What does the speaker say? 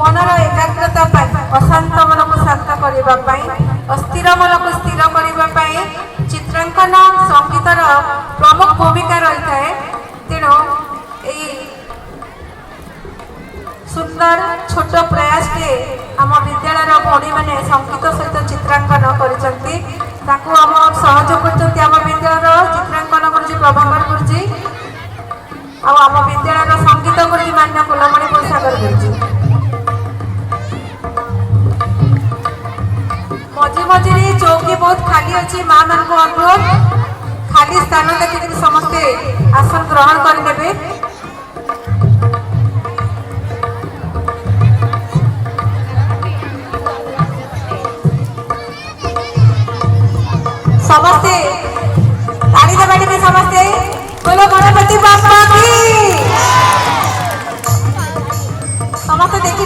मनर एकाग्रता अशांत मन को शांत करने अस्थिर मन को स्थिर करने चित्रांकन संगीतर प्रमुख भूमिका रही है। तेणु सुंदर छोट प्रयास टे आम विद्यालय भौणी मैंने संगीत सहित चित्रांकन कर सहयोग कर विद्यालय चित्रांकन गुरुजी प्रभाकर गुरुजी आम विद्यालय संगीत गुरुजी मान्य कुलमणि बोसागर गुरुजी मझे मझे चौकी बहुत खाली अच्छी माँ मान को अनुरोध खाली स्थान देखिए समस्ते आसन ग्रहण करने समस्ते ताली दबा टी समस्ते बोलो गणपति बापा की समस्ते देखिए।